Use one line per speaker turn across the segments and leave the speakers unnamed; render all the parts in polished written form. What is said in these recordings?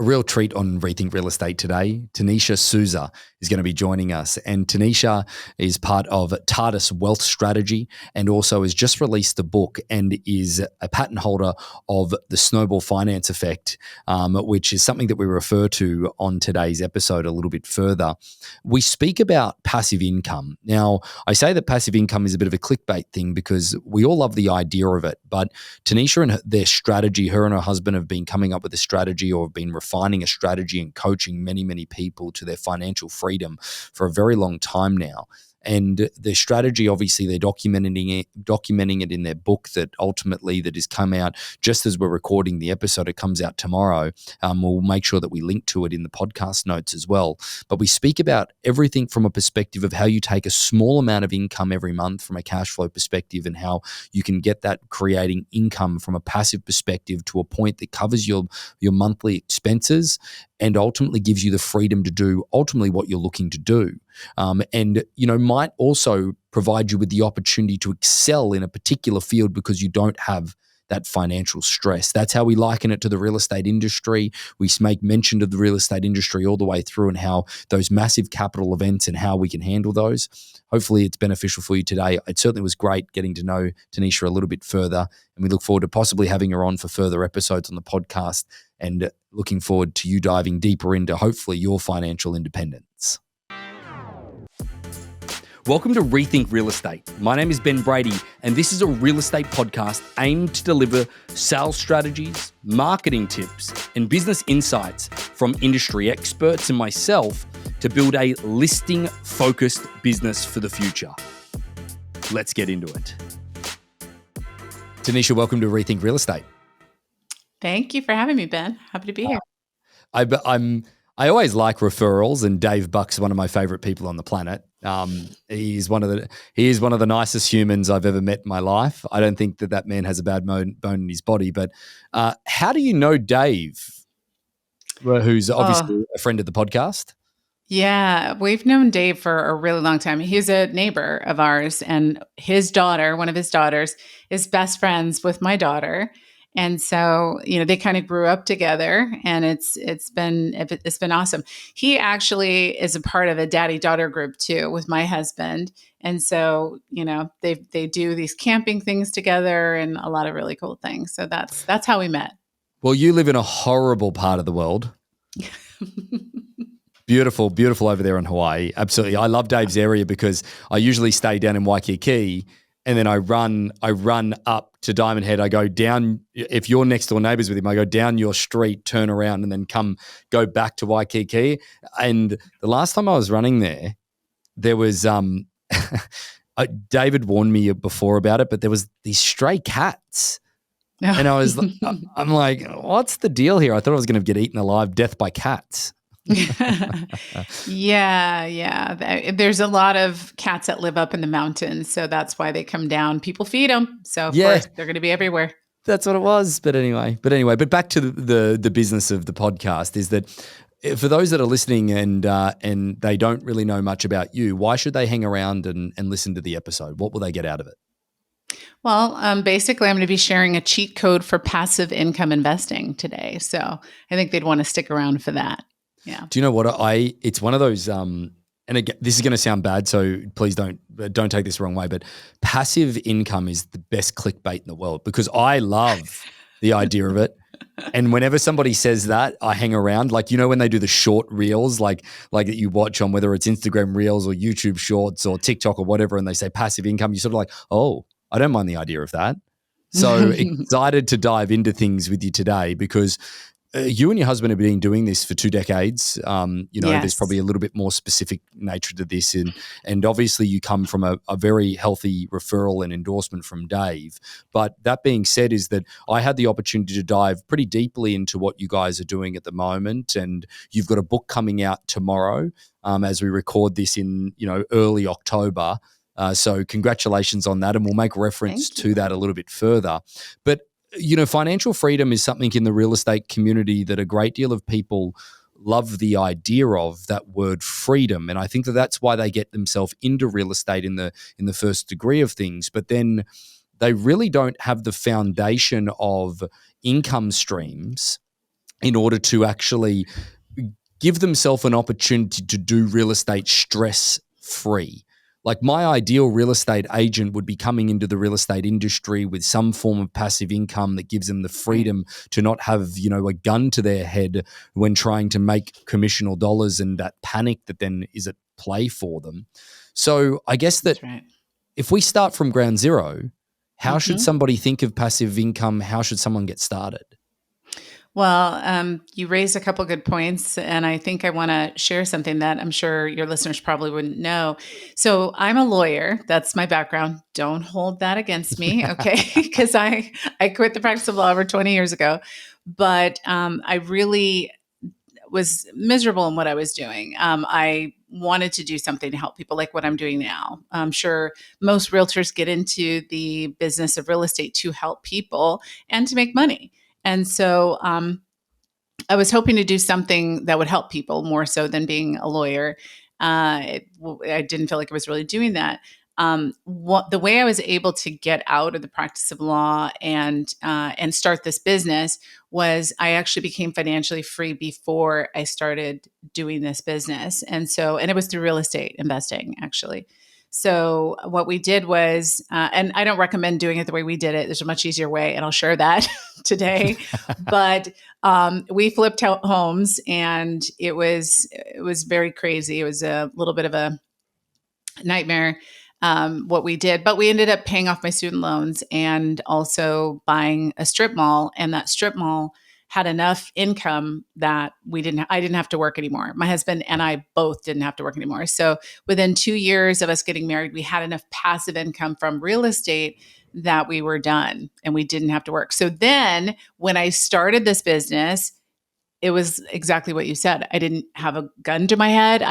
real treat on Rethink Real Estate today. Tanisha Souza is going to be joining us. And Tanisha is part of Tardus Wealth Strategy and also has just released a book and is a patent holder of the Snowball Finance Effect, which is something that we refer to on today's episode a little bit further. We speak about passive income. Now, I say that passive income is a bit of a clickbait thing because we all love the idea of it, but Tanisha and their strategy, her and her husband have been coming up with a strategy or have been refining a strategy and coaching many, many people to their financial freedom for a very long time now. And their strategy, obviously, they're documenting it in their book that has come out just as we're recording the episode. It comes out tomorrow. We'll make sure that we link to it in the podcast notes as well. But we speak about everything from a perspective of how you take a small amount of income every month from a cash flow perspective and how you can get that creating income from a passive perspective to a point that covers your monthly expenses and ultimately gives you the freedom to do ultimately what you're looking to do. And, might also provide you with the opportunity to excel in a particular field because you don't have that financial stress. That's how we liken it to the real estate industry. We make mention of the real estate industry all the way through and how those massive capital events and how we can handle those. Hopefully it's beneficial for you today. It certainly was great getting to know Tanisha a little bit further, and we look forward to possibly having her on for further episodes on the podcast and looking forward to you diving deeper into hopefully your financial independence. Welcome to Rethink Real Estate. My name is Ben Brady, and this is a real estate podcast aimed to deliver sales strategies, marketing tips, and business insights from industry experts and myself to build a listing-focused business for the future. Let's get into it. Tanisha, welcome to Rethink Real Estate.
Thank you for having me, Ben. Happy to be here.
I always like referrals, and Dave Buck's one of my favorite people on the planet. He is one of the nicest humans I've ever met in my life. I don't think that man has a bad bone in his body. But how do you know Dave, who's obviously a friend of the podcast?
Yeah, we've known Dave for a really long time. He's a neighbor of ours, and his daughter, one of his daughters, is best friends with my daughter. And so, they kind of grew up together, and it's been awesome. He actually is a part of a daddy-daughter group too with my husband. And so, they do these camping things together and a lot of really cool things. So that's how we met.
Well, you live in a horrible part of the world. Beautiful, beautiful over there in Hawaii. Absolutely. I love Dave's area because I usually stay down in Waikiki. And then I run up to Diamond Head. I go down, if you're next door neighbors with him, I go down your street, turn around, and then go back to Waikiki. And the last time I was running there was David warned me before about it, but there was these stray cats. And I'm like, what's the deal here? I thought I was going to get eaten alive, death by cats.
Yeah. There's a lot of cats that live up in the mountains, so that's why they come down. People feed them, so of course they're going to be everywhere.
That's what it was. But anyway, back to the business of the podcast is that for those that are listening and they don't really know much about you, why should they hang around and listen to the episode? What will they get out of it?
Well, basically, I'm going to be sharing a cheat code for passive income investing today, so I think they'd want to stick around for that. Yeah.
Do you know what it's one of those, and again, this is going to sound bad, so please don't take this the wrong way, but passive income is the best clickbait in the world because I love the idea of it. And whenever somebody says that, I hang around. Like, when they do the short reels, like that you watch on whether it's Instagram reels or YouTube shorts or TikTok or whatever, and they say passive income, you're sort of like, oh, I don't mind the idea of that. So excited to dive into things with you today because you and your husband have been doing this for 2 decades. Yes. There's probably a little bit more specific nature to this. And obviously you come from a very healthy referral and endorsement from Dave. But that being said is that I had the opportunity to dive pretty deeply into what you guys are doing at the moment. And you've got a book coming out tomorrow as we record this in, early October. So congratulations on that. And we'll make reference to that a little bit further. But financial freedom is something in the real estate community that a great deal of people love the idea of, that word freedom. And I think that that's why they get themselves into real estate in the first degree of things. But then they really don't have the foundation of income streams in order to actually give themselves an opportunity to do real estate stress free. Like my ideal real estate agent would be coming into the real estate industry with some form of passive income that gives them the freedom to not have, a gun to their head when trying to make commissional dollars, and that panic that then is at play for them. So I guess that if we start from ground zero, how should somebody think of passive income? How should someone get started?
Well, you raised a couple good points, and I think I want to share something that I'm sure your listeners probably wouldn't know. So I'm a lawyer. That's my background. Don't hold that against me, okay? Because I quit the practice of law over 20 years ago, but I really was miserable in what I was doing. I wanted to do something to help people like what I'm doing now. I'm sure most realtors get into the business of real estate to help people and to make money. And so I was hoping to do something that would help people more so than being a lawyer. I didn't feel like I was really doing that. The way I was able to get out of the practice of law and start this business was I actually became financially free before I started doing this business, and it was through real estate investing actually. So what we did was, and I don't recommend doing it the way we did it. There's a much easier way, and I'll share that today. But we flipped homes, and it was very crazy. It was a little bit of a nightmare what we did, but we ended up paying off my student loans and also buying a strip mall. And that strip mall had enough income that I didn't have to work anymore. My husband and I both didn't have to work anymore. So within 2 years of us getting married, we had enough passive income from real estate that we were done and we didn't have to work. So then when I started this business, it was exactly what you said. I didn't have a gun to my head.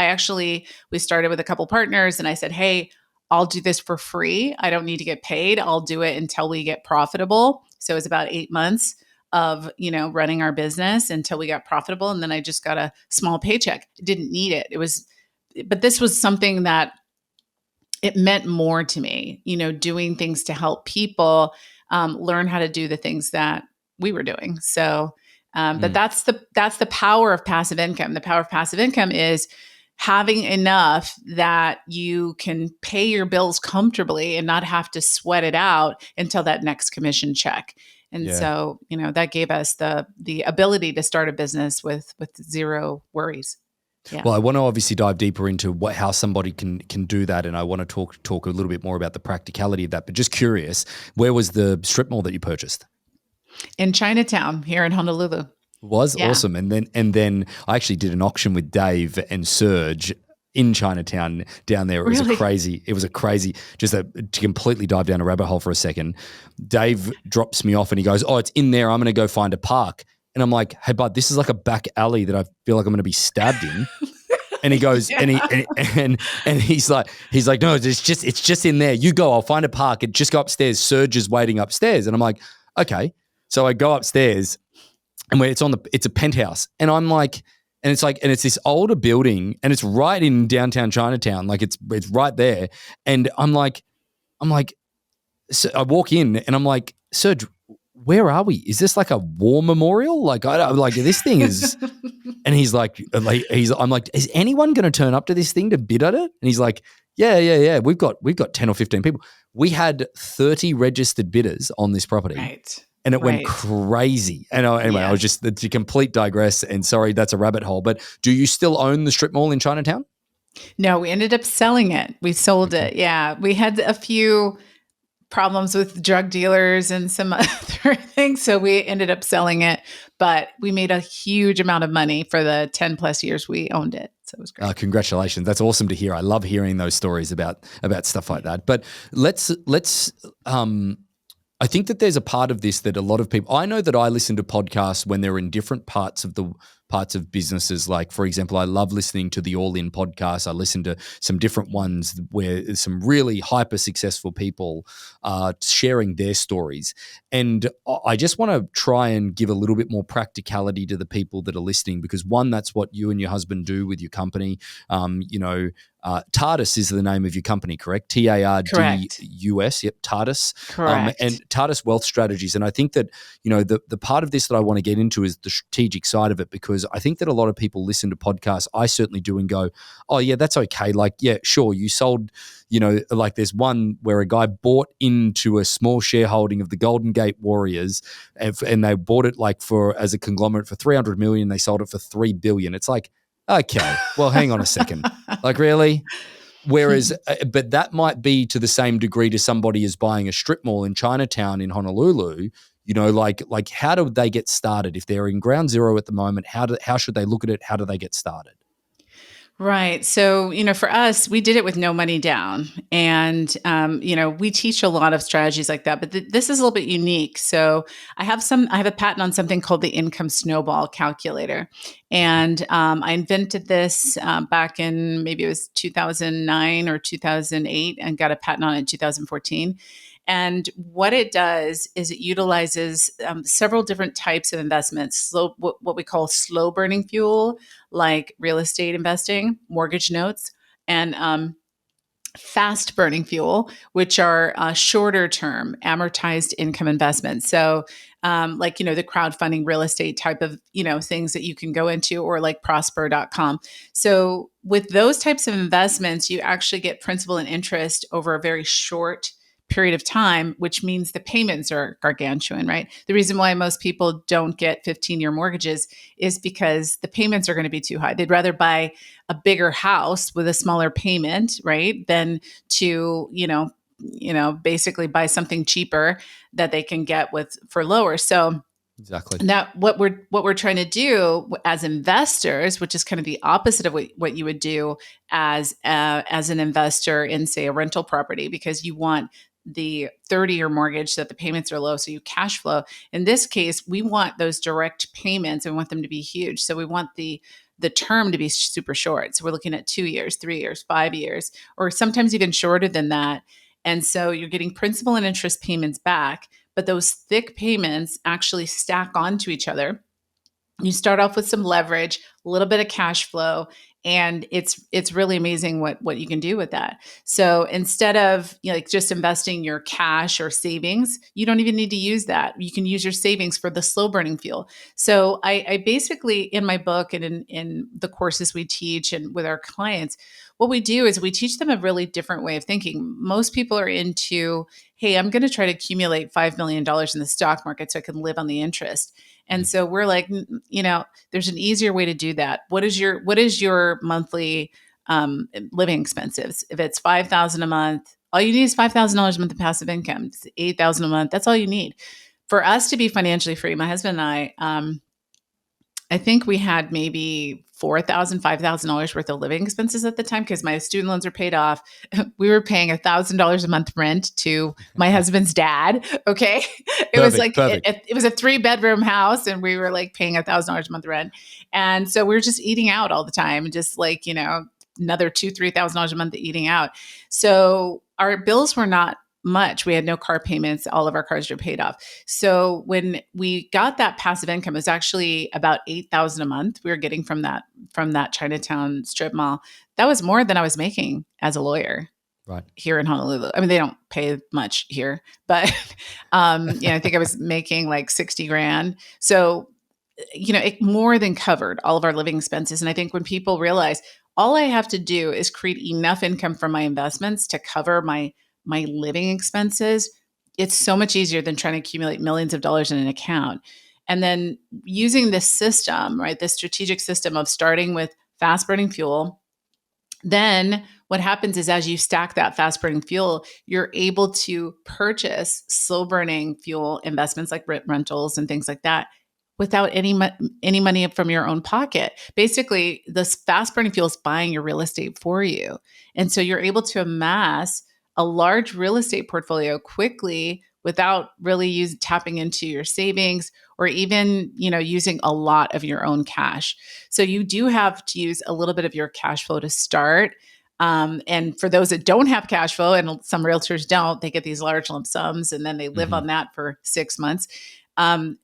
We started with a couple partners and I said, hey, I'll do this for free. I don't need to get paid. I'll do it until we get profitable. So it was about 8 months of, running our business until we got profitable. And then I just got a small paycheck. Didn't need it. But this was something that it meant more to me, doing things to help people learn how to do the things that we were doing. So, but that's the power of passive income. The power of passive income is having enough that you can pay your bills comfortably and not have to sweat it out until that next commission check. And so, that gave us the ability to start a business with zero worries. Yeah.
Well, I want to obviously dive deeper into how somebody can do that, and I want to talk a little bit more about the practicality of that. But just curious, where was the strip mall that you purchased?
In Chinatown here in Honolulu.
Awesome. And then I actually did an auction with Dave and Serge in Chinatown down there. It was a crazy, just to completely dive down a rabbit hole for a second. Dave drops me off and he goes, "Oh, it's in there. I'm going to go find a park." And I'm like, "Hey, bud, this is like a back alley that I feel like I'm going to be stabbed in." And he goes, and he's like, "No, it's just in there. You go, I'll find a park and just go upstairs. Serge is waiting upstairs." And I'm like, "Okay." So I go upstairs and it's a penthouse. And I'm like, and it's this older building and it's right in downtown Chinatown. Like it's right there. And I'm like, so I walk in and I'm like, "Serge, where are we? Is this like a war memorial? Like, this thing is," and I'm like, "Is anyone going to turn up to this thing to bid at it?" And he's like, yeah. We've got 10 or 15 people. We had 30 registered bidders on this property.
Right.
And it went crazy. And anyway, I was just to complete digress. And sorry, that's a rabbit hole. But do you still own the strip mall in Chinatown?
No, we ended up selling it. We sold it. Yeah. We had a few problems with drug dealers and some other things. So we ended up selling it, but we made a huge amount of money for the 10 plus years we owned it. So it was great.
Congratulations. That's awesome to hear. I love hearing those stories about stuff like that. But let's I think that there's a part of this that a lot of people, I know that I listen to podcasts when they're in different parts of businesses. Like, for example, I love listening to the All In podcast. I listen to some different ones where some really hyper successful people are sharing their stories. And I just want to try and give a little bit more practicality to the people that are listening, because one, that's what you and your husband do with your company. Tardus is the name of your company, correct? Tardus.
Correct.
Yep, Tardus. And
Correct.
Tardus Wealth Strategies. And I think that, the part of this that I want to get into is the strategic side of it, because I think that a lot of people listen to podcasts, I certainly do, and go, oh, yeah, that's okay. Like, yeah, sure, you sold, like there's one where a guy bought into a small shareholding of the Golden Gate Warriors, and they bought it like as a conglomerate for 300 million. They sold it for 3 billion. It's like, okay, well, hang on a second. Like, really? Whereas, but that might be to the same degree to somebody is buying a strip mall in Chinatown in Honolulu. Like how do they get started if they're in ground zero at the moment? How should they look at it? How do they get started?
Right. So, for us, we did it with no money down. And, we teach a lot of strategies like that, but this is a little bit unique. So I have a patent on something called the income snowball calculator. And I invented this back in maybe it was 2009 or 2008 and got a patent on it in 2014. And what it does is it utilizes several different types of investments, what we call slow burning fuel, like real estate investing, mortgage notes, and fast burning fuel, which are shorter term amortized income investments. So, like, the crowdfunding real estate type of, things that you can go into, or like prosper.com. So, with those types of investments, you actually get principal and interest over a very short period of time, which means the payments are gargantuan, right? The reason why most people don't get 15-year mortgages is because the payments are going to be too high. They'd rather buy a bigger house with a smaller payment, right, than to, basically buy something cheaper that they can get for lower. So
Exactly.
now what we're trying to do as investors, which is kind of the opposite of what you would do as an investor in, say, a rental property, because you want the 30-year mortgage so that the payments are low, so you cash flow. In this case, we want those direct payments and we want them to be huge. So we want the term to be super short. So we're looking at 2 years, 3 years, 5 years, or sometimes even shorter than that. And so you're getting principal and interest payments back, but those thick payments actually stack onto each other. You start off with some leverage, a little bit of cash flow, and it's really amazing what you can do with that. So instead of like just investing your cash or savings, you don't even need to use that. You can use your savings for the slow burning fuel. So I basically, in my book and in the courses we teach and with our clients, what we do is we teach them a really different way of thinking. Most people are into, hey, I'm going to try to accumulate $5 million in the stock market so I can live on the interest. And so we're like, there's an easier way to do that. What is your monthly living expenses? If it's $5,000 a month, all you need is $5,000 a month of passive income. It's $8,000 a month. That's all you need. For us to be financially free, my husband and I think we had maybe $4,000, $5,000 worth of living expenses at the time because my student loans were paid off. We were paying $1,000 a month rent to my husband's dad. Okay, it was like
Perfect.
it was a 3-bedroom house, and we were like paying $1,000 a month rent, and so we were just eating out all the time, just like another $2,000-$3,000 a month eating out. So our bills were not much. We had no car payments. All of our cars were paid off. So when we got that passive income, it was actually about $8,000 a month we were getting from that Chinatown strip mall. That was more than I was making as a lawyer.
Right.
Here in Honolulu. I mean, they don't pay much here, but I think I was making like 60 grand. So, it more than covered all of our living expenses. And I think when people realize all I have to do is create enough income from my investments to cover my living expenses, it's so much easier than trying to accumulate millions of dollars in an account. And then using this system, right, this strategic system of starting with fast burning fuel, then what happens is as you stack that fast burning fuel, you're able to purchase slow burning fuel investments like rentals and things like that without any money from your own pocket. Basically, this fast burning fuel is buying your real estate for you. And so you're able to amass a large real estate portfolio quickly without really tapping into your savings or even, using a lot of your own cash. So you do have to use a little bit of your cash flow to start. And for those that don't have cash flow, and some realtors don't, they get these large lump sums and then they live on that for 6 months.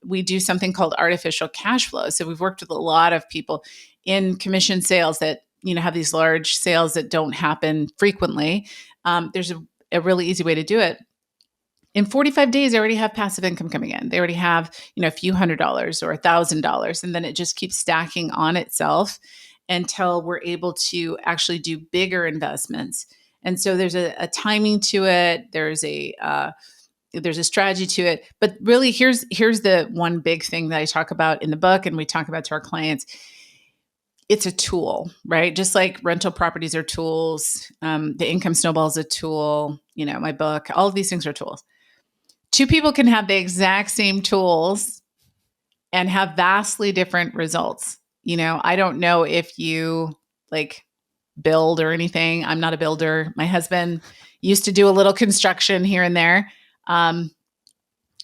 We do something called artificial cash flow. So we've worked with a lot of people in commission sales that have these large sales that don't happen frequently, there's a really easy way to do it. In 45 days, they already have passive income coming in. They already have, a few $100 or $1,000. And then it just keeps stacking on itself until we're able to actually do bigger investments. And so there's a timing to it. There's a strategy to it. But really, here's the one big thing that I talk about in the book and we talk about to our clients. It's a tool, right? Just like rental properties are tools. The income snowball is a tool. My book, all of these things are tools. Two people can have the exact same tools and have vastly different results. I don't know if you like build or anything. I'm not a builder. My husband used to do a little construction here and there.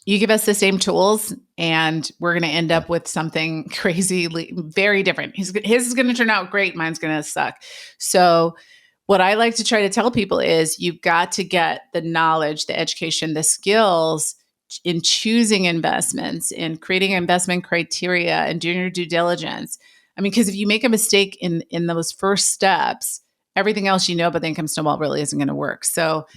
You give us the same tools and we're going to end up with something crazy, very different. His is going to turn out great. Mine's going to suck. So what I like to try to tell people is you've got to get the knowledge, the education, the skills in choosing investments and creating investment criteria and doing your due diligence. I mean, because if you make a mistake in those first steps, everything else about the income snowball really isn't going to work. So,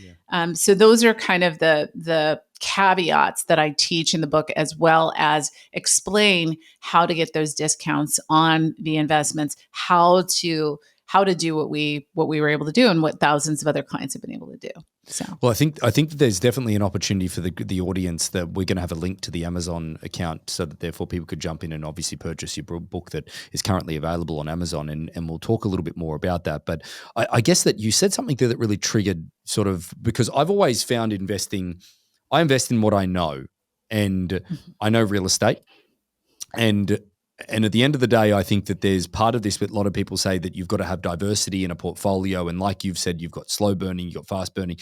so those are kind of the caveats that I teach in the book, as well as explain how to get those discounts on the investments, how to do what we were able to do and what thousands of other clients have been able to do. So,
well, I think that there's definitely an opportunity for the audience that we're going to have a link to the Amazon account so that therefore people could jump in and obviously purchase your book that is currently available on Amazon. And we'll talk a little bit more about that. But I guess that you said something there that really triggered sort of, because I've always found I invest in what I know, and I know real estate. And at the end of the day, I think that there's part of this, but a lot of people say that you've got to have diversity in a portfolio. And like you've said, you've got slow burning, you've got fast burning,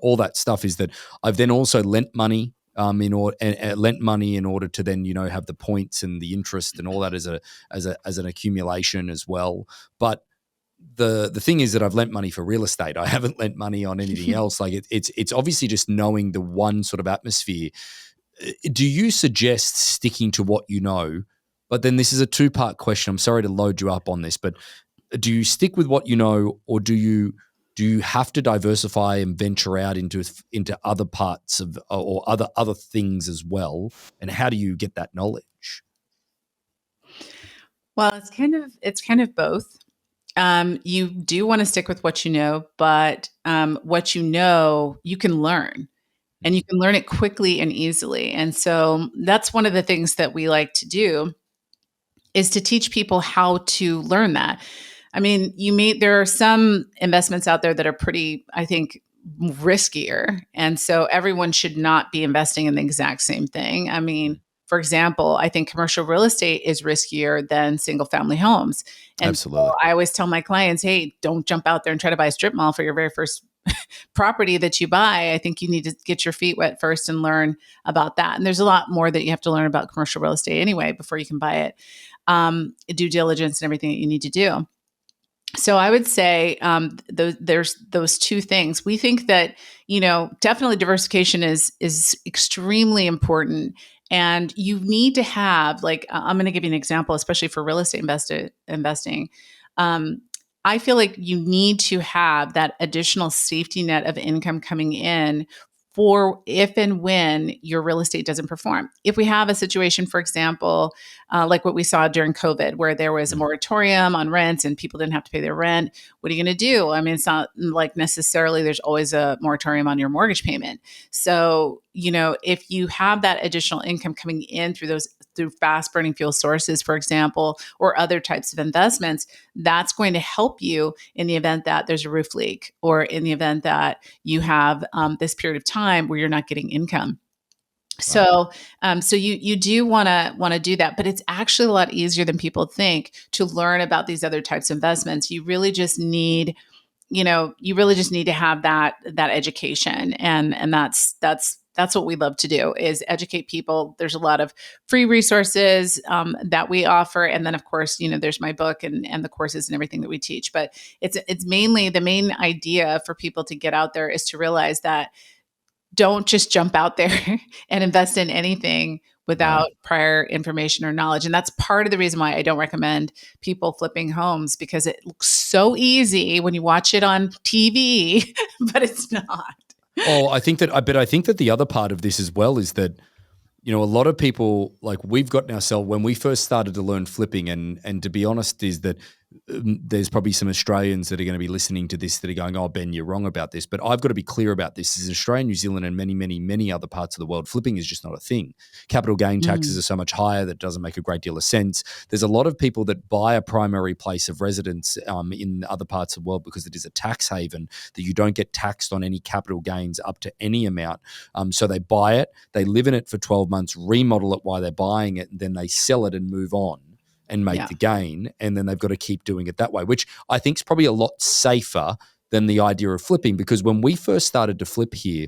all that stuff is that I've then also lent money in order to then, have the points and the interest and all that as an accumulation as well. But the thing is that I've lent money for real estate. I haven't lent money on anything else. Like it's obviously just knowing the one sort of atmosphere. Do you suggest sticking to what you know? But then this is a two-part question. I'm sorry to load you up on this, but do you stick with what you know, or do you have to diversify and venture out into other parts of or other things as well? And how do you get that knowledge?
Well, it's kind of both. You do want to stick with what you know, but what you know, you can learn. And you can learn it quickly and easily. And so that's one of the things that we like to do, is to teach people how to learn that. I mean, there are some investments out there that are pretty, I think, riskier. And so everyone should not be investing in the exact same thing. I mean, for example, I think commercial real estate is riskier than single family homes. And
Absolutely.
so I always tell my clients, hey, don't jump out there and try to buy a strip mall for your very first property that you buy. I think you need to get your feet wet first and learn about that. And there's a lot more that you have to learn about commercial real estate anyway before you can buy it. Due diligence and everything that you need to do. So I would say there's those two things. We think that definitely diversification is extremely important, and you need to have I'm going to give you an example, especially for real estate investing. I feel like you need to have that additional safety net of income coming in for if and when your real estate doesn't perform. If we have a situation, for example, like what we saw during COVID, where there was a moratorium on rents and people didn't have to pay their rent, what are you going to do? I mean, it's not like necessarily there's always a moratorium on your mortgage payment. So, if you have that additional income coming in through fast burning fuel sources, for example, or other types of investments, that's going to help you in the event that there's a roof leak, or in the event that you have this period of time where you're not getting income. So, so you do want to do that, but it's actually a lot easier than people think to learn about these other types of investments. You really just need, to have that education, and that's what we love to do, is educate people. There's a lot of free resources that we offer, and then of course, there's my book and the courses and everything that we teach. But it's mainly the main idea for people to get out there is to realize that don't just jump out there and invest in anything
Right.
without prior information or knowledge. And that's part of the reason why I don't recommend people flipping homes, because it looks so easy when you watch it on TV, but it's not.
Oh, I think that the other part of this as well is that, you know, a lot of people, like, we've gotten ourselves, when we first started to learn flipping, and to be honest, is that there's probably some Australians that are going to be listening to this that are going, "Oh, Ben, you're wrong about this." But I've got to be clear about this. As Australia, New Zealand, and many, many, many other parts of the world, flipping is just not a thing. Capital gain taxes
Mm,
are so much higher that doesn't make a great deal of sense. There's a lot of people that buy a primary place of residence in other parts of the world because it is a tax haven, that you don't get taxed on any capital gains up to any amount. So they buy it, they live in it for 12 months, remodel it while they're buying it, and then they sell it and move on and make
yeah.
the gain. And then they've got to keep doing it that way, which I think is probably a lot safer than the idea of flipping. Because when we first started to flip here,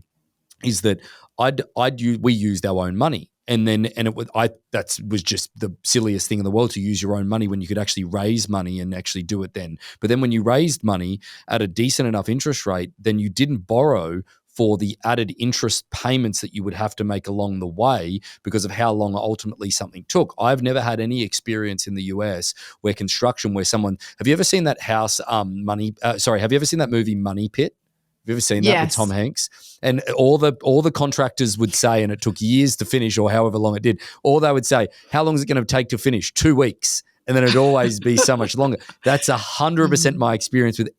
is that we used our own money. And then, and it was, that was just the silliest thing in the world, to use your own money when you could actually raise money and actually do it then. But then when you raised money at a decent enough interest rate, then you didn't borrow for the added interest payments that you would have to make along the way because of how long ultimately something took. I've never had any experience in the US where construction, where someone, have you ever seen that house, have you ever seen that movie Money Pit? Have you ever seen that with Tom
Yes.
Hanks? And all the contractors would say, and it took years to finish, or however long it did, all they would say, "How long is it going to take to finish? 2 weeks." And then it'd always be so much longer. That's 100%
Mhm.
my experience with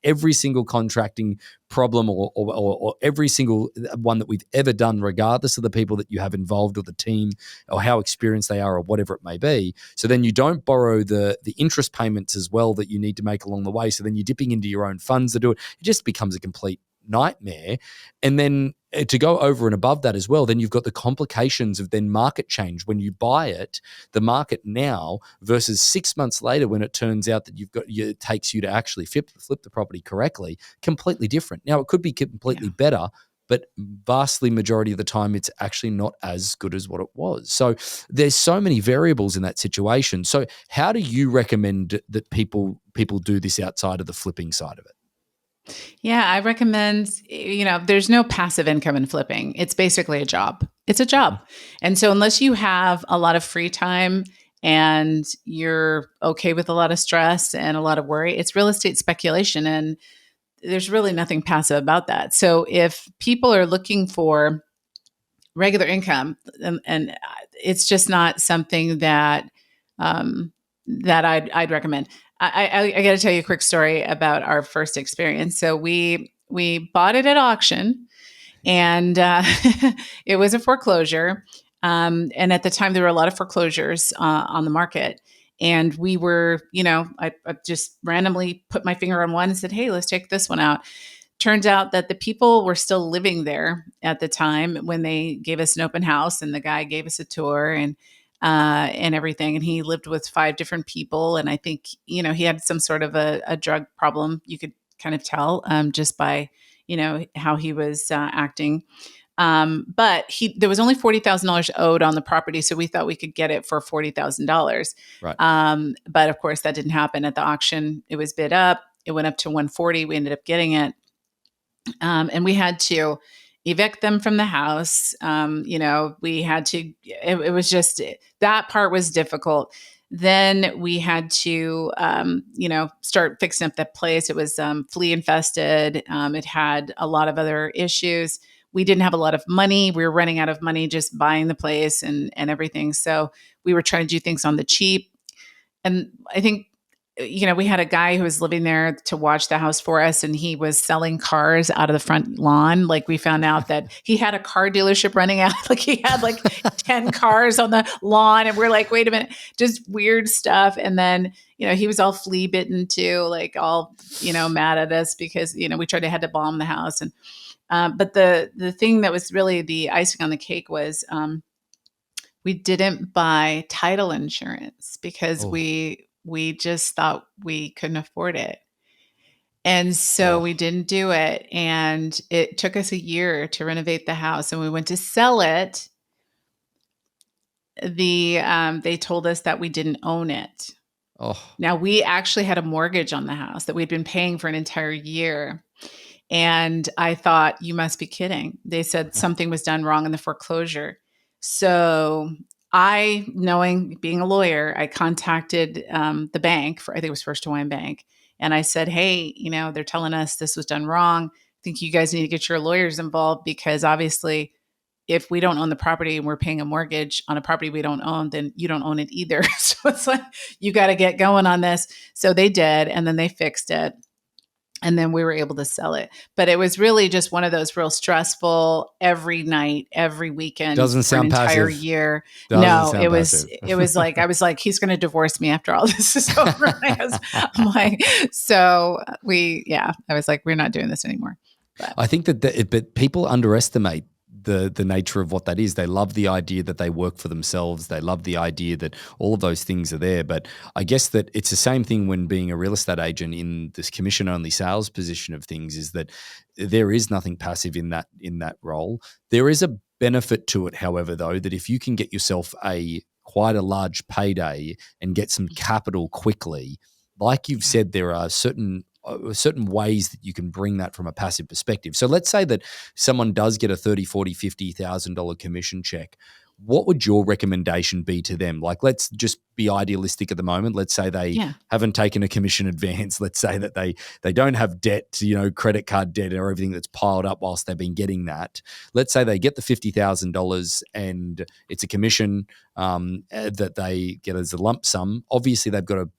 every single contracting problem, or every single one that we've ever done, regardless of the people that you have involved, or the team, or how experienced they are, or whatever it may be. So then you don't borrow the interest payments as well that you need to make along the way. So then you're dipping into your own funds to do it. It just becomes a complete nightmare. And then to go over and above that as well, then you've got the complications of then market change. When you buy it, the market now versus 6 months later, when it turns out that it takes you to actually flip the property correctly, completely different. Now, it could be completely
Yeah.
better, but vastly majority of the time, it's actually not as good as what it was. So there's so many variables in that situation. So how do you recommend that people do this outside of the flipping side of it?
Yeah, I recommend, there's no passive income in flipping. It's basically a job. It's a job.
Mhm.
And so, unless you have a lot of free time and you're okay with a lot of stress and a lot of worry, it's real estate speculation. And there's really nothing passive about that. So, if people are looking for regular income, and it's just not something um, that I'd recommend. I got to tell you a quick story about our first experience. So we bought it at auction, and it was a foreclosure. And at the time, there were a lot of foreclosures on the market. And we were, I just randomly put my finger on one and said, "Hey, let's take this one out." Turns out that the people were still living there at the time when they gave us an open house, and the guy gave us a tour and everything. And he lived with 5 different people, and I think he had some sort of a drug problem. You could kind of tell just by how he was acting. But there was only $40,000 owed on the property, so we thought we could get it for $40,000.
Right.
But of course, that didn't happen at the auction. It was bid up. It went up to 140. We ended up getting it, and we had to evict them from the house. We had to. It was just that part was difficult. Then we had to, start fixing up that place. It was flea infested. It had a lot of other issues. We didn't have a lot of money. We were running out of money just buying the place and everything. So we were trying to do things on the cheap. And I think, we had a guy who was living there to watch the house for us, and he was selling cars out of the front lawn. Like, we found out that he had a car dealership running out. Like, he had like 10 cars on the lawn. And we're like, wait a minute, just weird stuff. And then, he was all flea bitten too, like all, mad at us because, we had to bomb the house. And, but the thing that was really the icing on the cake was, we didn't buy title insurance because
Oh,
we just thought we couldn't afford it. And so we
oh,
didn't do it, and it took us a year to renovate the house, and we went to sell it. They told us that we didn't own it.
oh.
Now, we actually had a mortgage on the house that we'd been paying for an entire year. And I thought, you must be kidding. They said something was done wrong in the foreclosure. So I, knowing, being a lawyer, I contacted the bank, for I think it was First Hawaiian Bank. And I said, hey, they're telling us this was done wrong. I think you guys need to get your lawyers involved, because obviously if we don't own the property and we're paying a mortgage on a property we don't own, then you don't own it either. So it's like, you got to get going on this. So they did, and then they fixed it. And then we were able to sell it. But it was really just one of those real stressful, every night, every weekend
Doesn't
for an
sound
entire
passive.
year.
Doesn't
No,
sound passive.
it was like, I was like, he's going to divorce me after all this is over. I'm like, so I was like, we're not doing this anymore. But
I think but people underestimate the nature of what that is. They love the idea that they work for themselves. They love the idea that all of those things are there. But I guess that it's the same thing when being a real estate agent in this commission-only sales position of things, is that there is nothing passive in that role. There is a benefit to it, however, though, that if you can get yourself quite a large payday and get some capital quickly, like you've said, there are certain ways that you can bring that from a passive perspective. So let's say that someone does get a 30, 40, $50,000 commission check. What would your recommendation be to them? Like, let's just be idealistic at the moment. Let's say they
yeah.
haven't taken a commission advance. Let's say that they don't have debt, credit card debt or everything that's piled up whilst they've been getting that. Let's say they get the $50,000 and it's a commission that they get as a lump sum. Obviously, they've got to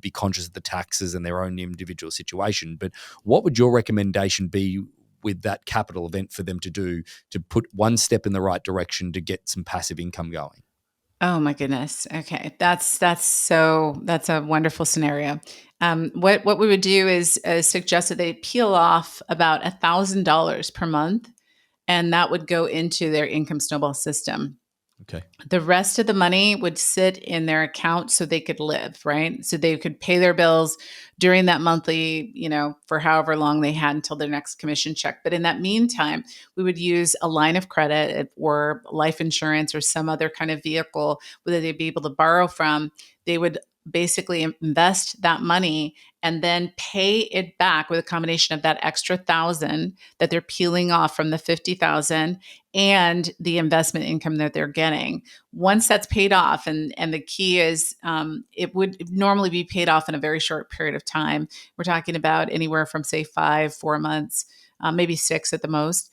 be conscious of the taxes and their own individual situation. But what would your recommendation be with that capital event for them to do to put one step in the right direction to get some passive income going?
Oh my goodness. Okay. That's a wonderful scenario. What we would do is suggest that they peel off about $1,000 per month, and that would go into their income snowball system.
Okay.
The rest of the money would sit in their account so they could live, right? So they could pay their bills during that monthly, for however long they had until their next commission check. But in that meantime, we would use a line of credit or life insurance or some other kind of vehicle where they'd be able to borrow from. They would basically invest that money and then pay it back with a combination of that extra 1,000 that they're peeling off from the 50,000 and the investment income that they're getting. Once that's paid off, and the key is it would normally be paid off in a very short period of time. We're talking about anywhere from, say, 4 months, maybe 6 at the most.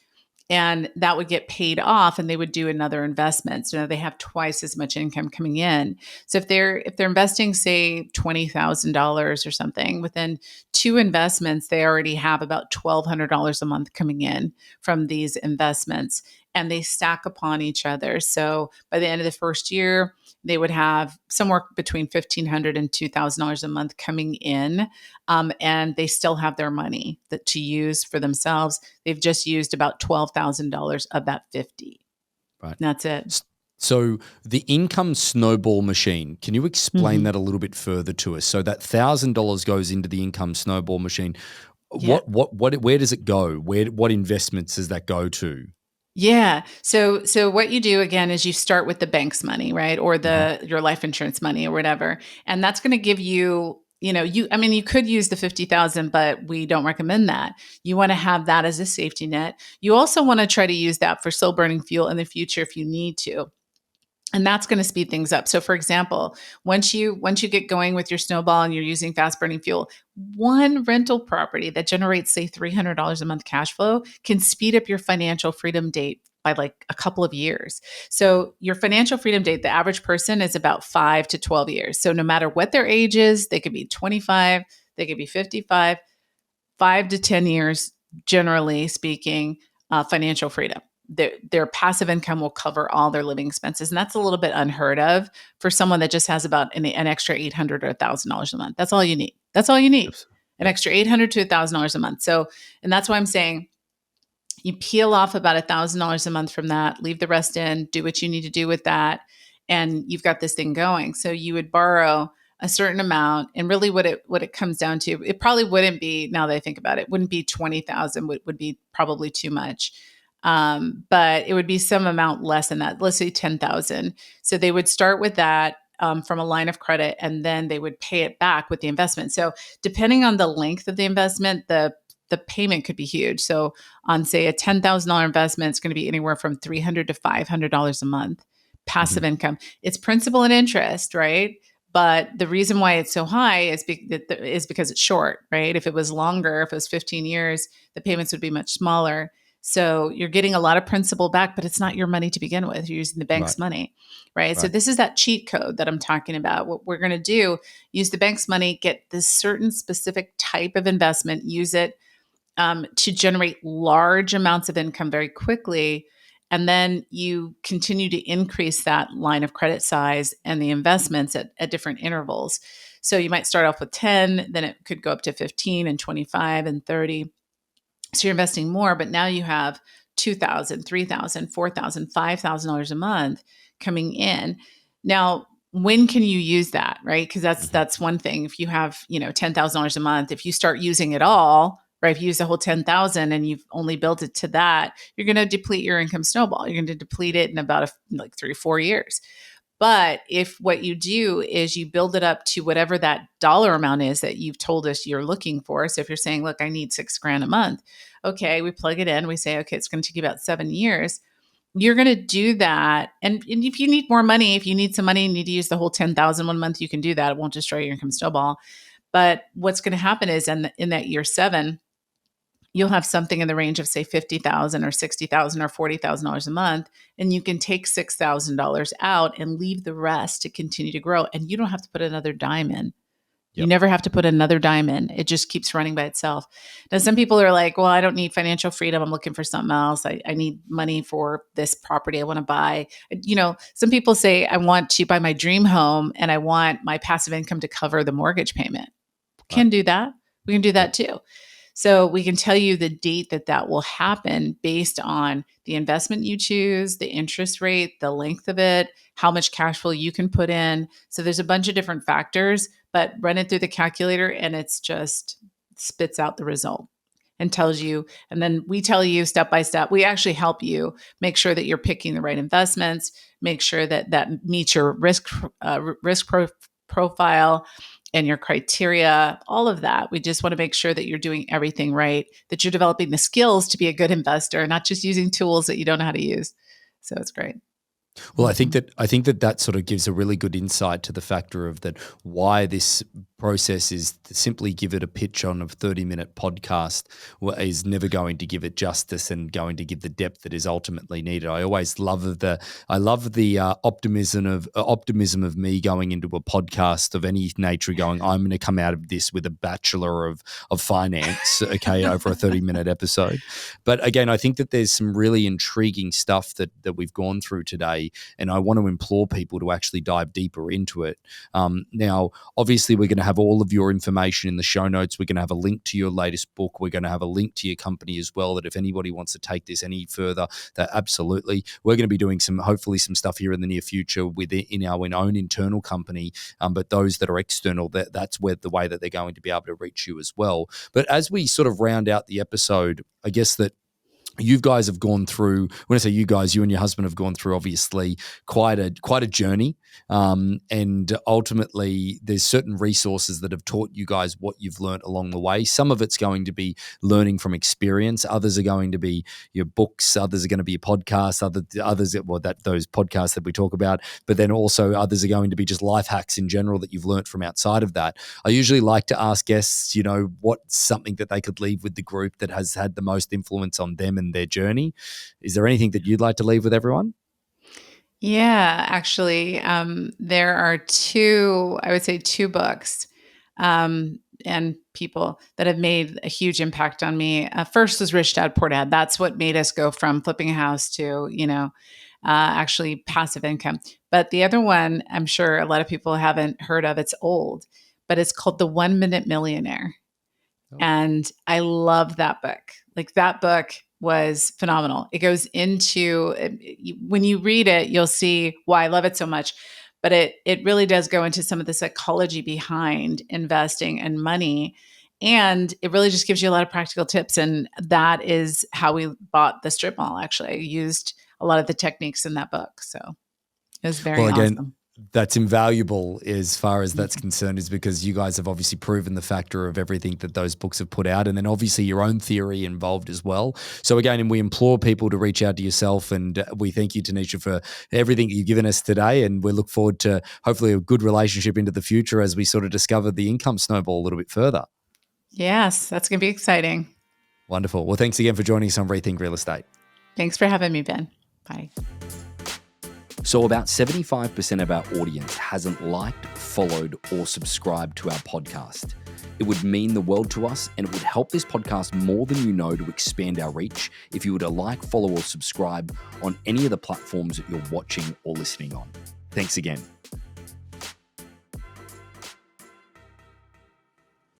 And that would get paid off, and they would do another investment. So now they have twice as much income coming in. So if they're investing, say, $20,000 or something, within 2 investments, they already have about $1,200 a month coming in from these investments, and they stack upon each other. So by the end of the first year, they would have somewhere between $1,500 and $2,000 a month coming in, and they still have their money to use for themselves. They've just used about $12,000 of that 50.
Right.
That's it.
So the income snowball machine, can you explain
Mhm.
that a little bit further to us? So that $1,000 goes into the income snowball machine.
Yeah.
Where does it go? What investments does that go to?
Yeah. So what you do again is you start with the bank's money, right? Or
Uh-huh.
your life insurance money or whatever. And that's going to give you, you could use the 50,000, but we don't recommend that. You want to have that as a safety net. You also want to try to use that for slow burning fuel in the future if you need to. And that's going to speed things up. So for example, once you get going with your snowball and you're using fast burning fuel, one rental property that generates, say, $300 a month cash flow can speed up your financial freedom date by like a couple of years. So your financial freedom date, the average person is about 5 to 12 years. So no matter what their age is, they could be 25, they could be 55, 5 to 10 years, generally speaking, financial freedom. Their passive income will cover all their living expenses. And that's a little bit unheard of for someone that just has about an extra $800 or $1,000 a month. That's all you need. That's all you need.
Yes.
An
Yep.
extra $800 to $1,000 a month. So, and that's why I'm saying you peel off about $1,000 a month from that, leave the rest in, do what you need to do with that, and you've got this thing going. So you would borrow a certain amount, and really what it comes down to, it probably wouldn't be, now that I think about it, wouldn't be 20,000, would be probably too much. But it would be some amount less than that. Let's say 10,000. So they would start with that. From a line of credit, and then they would pay it back with the investment. So, depending on the length of the investment, the the payment could be huge. So on, say, a $10,000 investment, it's going to be anywhere from $300 to $500 a month
Mm-hmm.
passive income. It's principal and interest, right? But the reason why it's so high is because it's short, right? If it was longer, if it was 15 years, the payments would be much smaller. So you're getting a lot of principal back, but it's not your money to begin with. You're using the bank's
Right.
money, right? So
Right.
this is that cheat code that I'm talking about. What we're going to do, use the bank's money, get this certain specific type of investment, use it to generate large amounts of income very quickly. And then you continue to increase that line of credit size and the investments at different intervals. So you might start off with 10, then it could go up to 15 and 25 and 30. So you're investing more, but now you have $2,000, $3,000, $4,000, $5,000 a month coming in. Now, when can you use that, right? Because
Mm-hmm.
that's one thing. If you have, $10,000 a month, if you start using it all, right? If you use the whole 10,000 and you've only built it to that, you're going to deplete your income snowball. You're going to deplete it in about like 3 or 4 years. But if what you do is you build it up to whatever that dollar amount is that you've told us you're looking for. So if you're saying, look, I need 6 grand a month. Okay, we plug it in. We say, okay, it's going to take you about 7 years. You're going to do that. And if you need more money, if you need some money and you need to use the whole 10,000 one month, you can do that. It won't destroy your income snowball. But what's going to happen is in that year 7, you'll have something in the range of, say, 50,000 or 60,000 or $40,000 a month, and you can take $6,000 out and leave the rest to continue to grow, and you don't have to put another dime in. You
Yep.
never have to put another dime in. It just keeps running by itself. Now, some people are like, well, I don't need financial freedom. I'm looking for something else. I need money for this property I want to buy. Some people say, I want to buy my dream home and I want my passive income to cover the mortgage payment.
Right.
Can do that. We can do
Yep.
that too. So we can tell you the date that will happen based on the investment you choose, the interest rate, the length of it, how much cash flow you can put in. So there's a bunch of different factors, but run it through the calculator and it's just spits out the result and tells you. And then we tell you step by step. We actually help you make sure that you're picking the right investments, make sure that meets your profile and your criteria, all of that. We just want to make sure that you're doing everything right, that you're developing the skills to be a good investor, not just using tools that you don't know how to use. So it's great.
Well,
Mhm.
I think that sort of gives a really good insight to the factor of that why this process is to simply give it a pitch on a 30-minute podcast is never going to give it justice and going to give the depth that is ultimately needed. I always love the optimism of me going into a podcast of any nature, going, I'm going to come out of this with a bachelor of finance, okay, over a 30-minute episode. But again, I think that there's some really intriguing stuff that we've gone through today, and I want to implore people to actually dive deeper into it. Now, obviously, we're going to have all of your information in the show notes. We're going to have a link to your latest book. We're going to have a link to your company as well, that if anybody wants to take this any further, that absolutely. We're going to be doing hopefully some stuff here in the near future in our own internal company, but those that are external, that's where the way that they're going to be able to reach you as well. But as we sort of round out the episode, I guess that you guys have gone through, when I say you guys, you and your husband have gone through obviously quite a journey. And ultimately there's certain resources that have taught you guys what you've learned along the way. Some of it's going to be learning from experience. Others are going to be your books. Others are going to be podcasts. Those podcasts that we talk about, but then also others are going to be just life hacks in general that you've learned from outside of that. I usually like to ask guests, what's something that they could leave with the group that has had the most influence on them and their journey. Is there anything that you'd like to leave with everyone?
Yeah, actually, there are I would say two books and people that have made a huge impact on me. First was Rich Dad Poor Dad. That's what made us go from flipping a house to, actually passive income. But the other one, I'm sure a lot of people haven't heard of. It's old, but it's called The 1 Minute Millionaire.
Oh.
And I love that book. Like that book was phenomenal. It goes into when you read it, you'll see why I love it so much. But it really does go into some of the psychology behind investing and money. And it really just gives you a lot of practical tips. And that is how we bought the strip mall. Actually, I used a lot of the techniques in that book. So it was
Well,
very
again,
awesome.
That's invaluable as far as that's concerned, is because you guys have obviously proven the factor of everything that those books have put out, and then obviously your own theory involved as well. So again, and we implore people to reach out to yourself, and we thank you, Tanisha, for everything that you've given us today, and we look forward to hopefully a good relationship into the future as we sort of discover the income snowball a little bit further.
Yes, that's going to be exciting.
Wonderful. Well, thanks again for joining us on Rethink Real Estate.
Thanks for having me, Ben. Bye.
So about 75% of our audience hasn't liked, followed, or subscribed to our podcast. It would mean the world to us, and it would help this podcast more than you know to expand our reach if you were to like, follow, or subscribe on any of the platforms that you're watching or listening on. Thanks again.